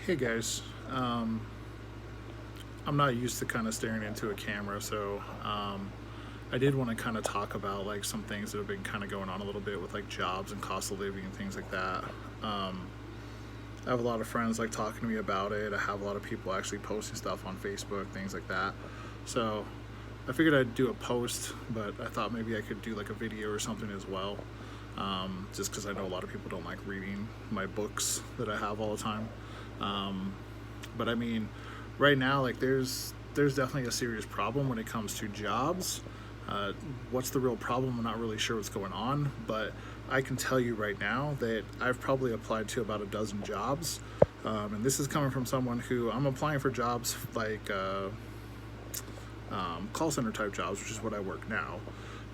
Hey guys, um, I'm not used to kind of staring into a camera, so I did want to kind of talk about like some things that have been kind of going on a little bit with like jobs and cost of living and things like that. Um, I have a lot of friends like talking to me about it. I have a lot of people actually posting stuff on Facebook, things like that. So I figured I'd do a post, but I thought maybe I could do like a video or something as well. Just because I know a lot of people don't like reading my books that I have all the time. Um, but I mean, right now, like there's definitely a serious problem when it comes to jobs. Uh, what's the real problem? I'm not really sure what's going on, but I can tell you right now that I've probably applied to about a dozen jobs, and this is coming from someone who I'm applying for jobs like call center type jobs, which is what I work now.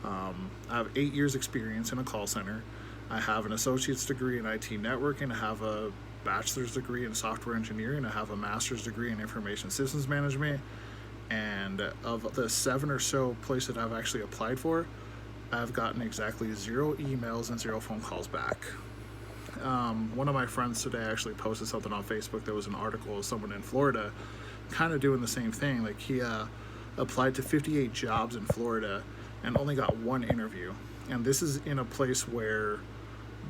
I have 8 years experience in a call center. I have an associate's degree in IT networking. I have a bachelor's degree in software engineering. I have a master's degree in information systems management. And of the seven or so places that I've actually applied for, I've gotten exactly zero emails and zero phone calls back. One of my friends today actually posted something on Facebook. There was an article of someone in Florida kind of doing the same thing. Like he applied to 58 jobs in Florida and only got one interview. And this is in a place where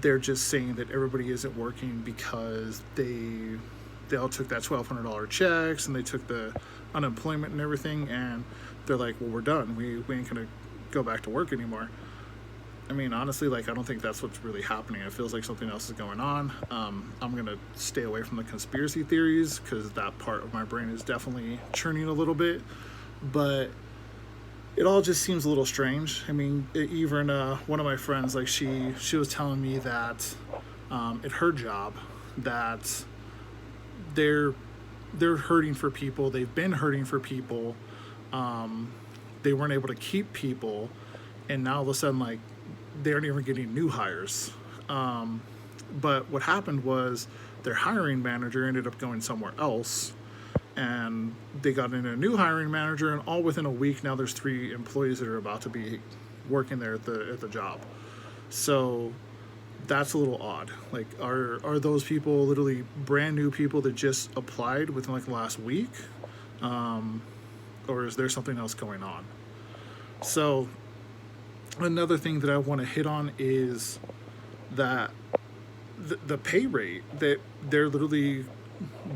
they're just saying that everybody isn't working because they all took that $1,200 checks and they took the unemployment and everything, and they're like, well, we're done. We ain't gonna go back to work anymore. I mean, honestly, like I don't think that's what's really happening. It feels like something else is going on. I'm gonna stay away from the conspiracy theories because that part of my brain is definitely churning a little bit, but it all just seems a little strange. I mean, even one of my friends, like she was telling me that at her job that they're they're hurting for people. They've been hurting for people. They weren't able to keep people, and now all of a sudden, like they aren't even getting new hires. But what happened was their hiring manager ended up going somewhere else, and they got in a new hiring manager, and all within a week now there's three employees that are about to be working there at the job. So that's a little odd. Like, are those people literally brand new people that just applied within like the last week, or is there something else going on? So another thing that I want to hit on is that the pay rate that they're literally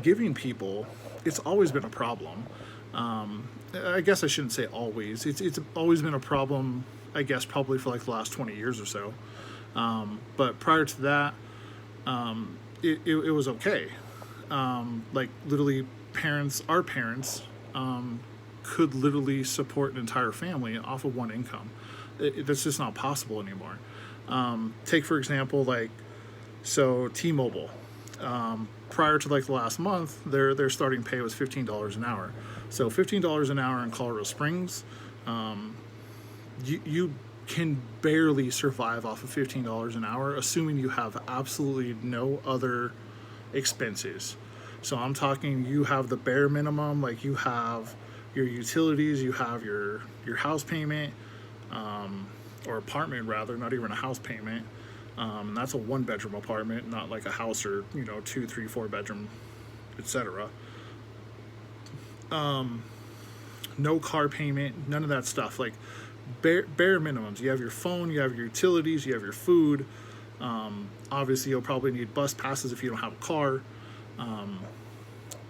giving people, it's always been a problem. I guess I shouldn't say always. It's always been a problem. I guess probably for like the last 20 years or so. But prior to that, it was okay. Like literally, our parents, could literally support an entire family off of one income. That's just not possible anymore. Take for example, like so T-Mobile. Prior to like the last month, their starting pay was $15 an hour. So $15 an hour in Colorado Springs, you can barely survive off of $15 an hour, assuming you have absolutely no other expenses. So I'm talking you have the bare minimum, like you have your utilities, you have your house payment, or apartment rather, not even a house payment. That's a one bedroom apartment, not like a house or two, three, four bedroom, etc. No car payment, none of that stuff. Like bare minimums. You have your phone, you have your utilities, you have your food. Obviously, you'll probably need bus passes if you don't have a car.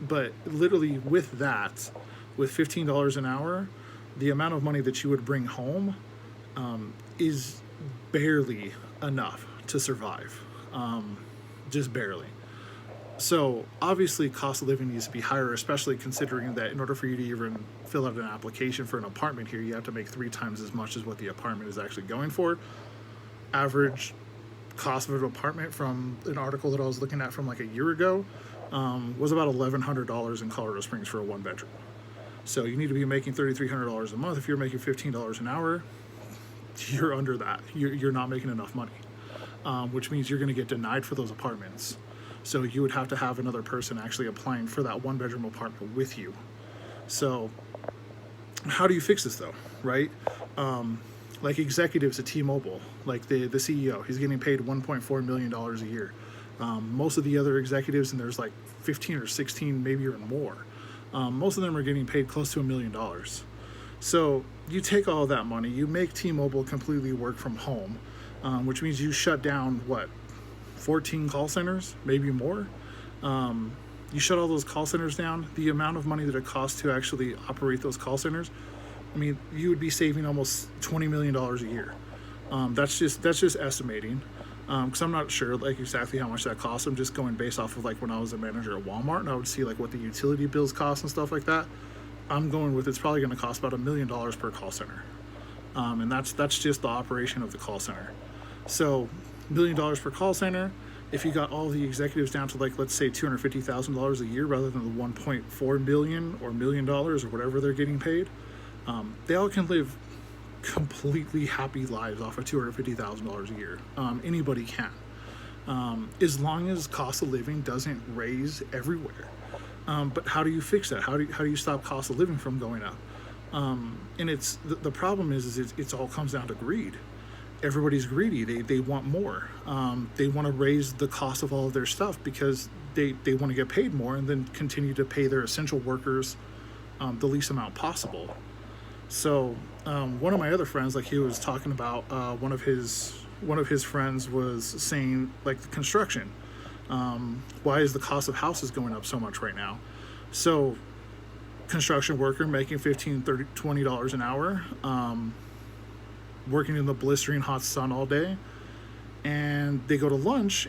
But literally, with that, with $15 an hour, the amount of money that you would bring home is barely enough to survive. Just barely. So obviously, cost of living needs to be higher, especially considering that in order for you to even fill out an application for an apartment here, you have to make three times as much as what the apartment is actually going for. Average cost of an apartment from an article that I was looking at from like a year ago was about $1,100 in Colorado Springs for a one bedroom. So you need to be making $3,300 a month. If you're making $15 an hour, you're under that. You're not making enough money, which means you're going to get denied for those apartments. So you would have to have another person actually applying for that one bedroom apartment with you. So how do you fix this though, right? Like executives at T-Mobile, like the CEO, he's getting paid $1.4 million a year. Most of the other executives, and there's like 15 or 16, maybe even more, most of them are getting paid close to $1 million. So you take all that money, you make T-Mobile completely work from home, which means you shut down, 14 call centers, maybe more. You shut all those call centers down, the amount of money that it costs to actually operate those call centers, I mean, you would be saving almost $20 million a year. That's just estimating, because I'm not sure like exactly how much that costs. I'm just going based off of like when I was a manager at Walmart, and I would see like what the utility bills cost and stuff like that. I'm going with it's probably going to cost about $1 million per call center, and that's just the operation of the call center. So $1 million per call center. If you got all the executives down to like, let's say $250,000 a year rather than the $1.4 million or $1 million or whatever they're getting paid, they all can live completely happy lives off of $250,000 a year. Anybody can, as long as cost of living doesn't raise everywhere. But how do you fix that? How do you stop cost of living from going up? And it's the problem is it's all comes down to greed. Everybody's greedy. They want more. They want to raise the cost of all of their stuff because they want to get paid more and then continue to pay their essential workers the least amount possible. So one of my other friends, like he was talking about, one of his friends was saying like the construction. Why is the cost of houses going up so much right now? So construction worker making $15, $30, $20 an hour, working in the blistering hot sun all day, and they go to lunch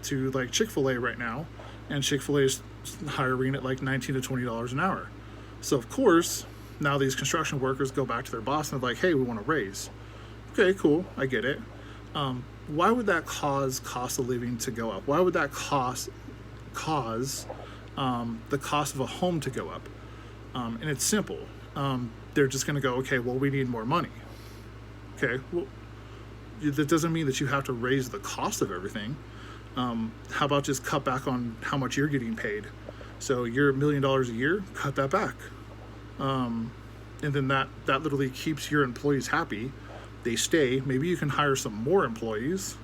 to like Chick-fil-A right now, and Chick-fil-A is hiring at like $19 to $20 an hour. So of course now these construction workers go back to their boss and they're like, hey, we want to raise. Okay, cool, I get it. Why would that cause cost of living to go up? Why would that cause the cost of a home to go up? And it's simple. They're just going to go, okay, well, we need more money. Okay, well, that doesn't mean that you have to raise the cost of everything. How about just cut back on how much you're getting paid? So you're $1 million a year, cut that back. And then that literally keeps your employees happy. They stay. Maybe you can hire some more employees,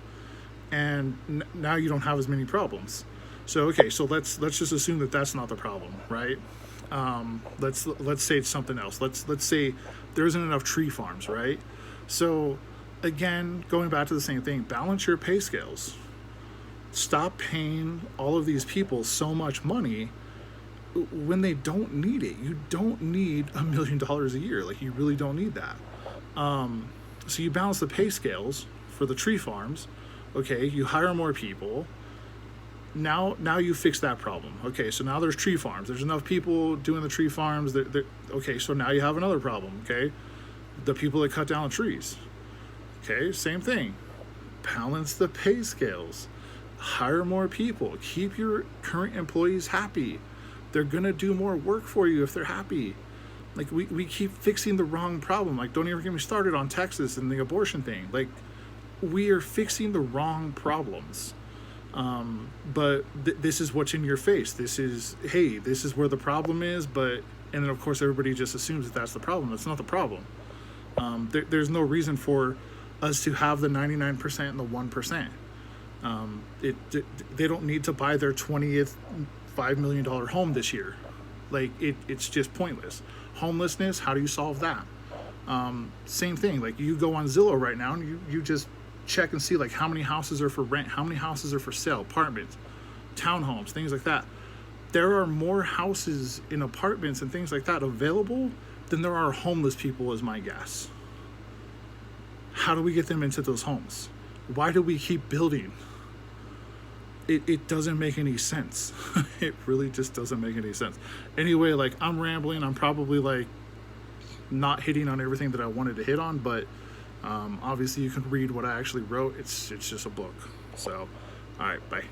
and now you don't have as many problems. So okay, so let's just assume that that's not the problem, right? Let's say it's something else. Let's say there isn't enough tree farms, right? So again, going back to the same thing, balance your pay scales. Stop paying all of these people so much money when they don't need it. You don't need $1 million a year. Like, you really don't need that. So you balance the pay scales for the tree farms. Okay, you hire more people. Now you fix that problem. Okay, so now there's tree farms. There's enough people doing the tree farms. Okay, so now you have another problem. Okay, the people that cut down the trees. Okay, same thing. Balance the pay scales. Hire more people. Keep your current employees happy. They're gonna do more work for you if they're happy. Like, we keep fixing the wrong problem. Like, don't even get me started on Texas and the abortion thing. Like, we are fixing the wrong problems. But this is what's in your face. This is where the problem is, and then of course everybody just assumes that that's the problem. That's not the problem. There's no reason for us to have the 99% and the 1%. They don't need to buy their 20th $5 million home this year. Like, it's just pointless. Homelessness, how do you solve that? Same thing. Like, you go on Zillow right now and you just check and see like how many houses are for rent, how many houses are for sale, apartments, townhomes, things like that. There are more houses in apartments and things like that available than there are homeless people, is my guess. How do we get them into those homes? Why do we keep building? It doesn't make any sense. It really just doesn't make any sense. Anyway, like, I'm rambling. I'm probably like not hitting on everything that I wanted to hit on, but obviously you can read what I actually wrote. It's just a book. So, all right, bye.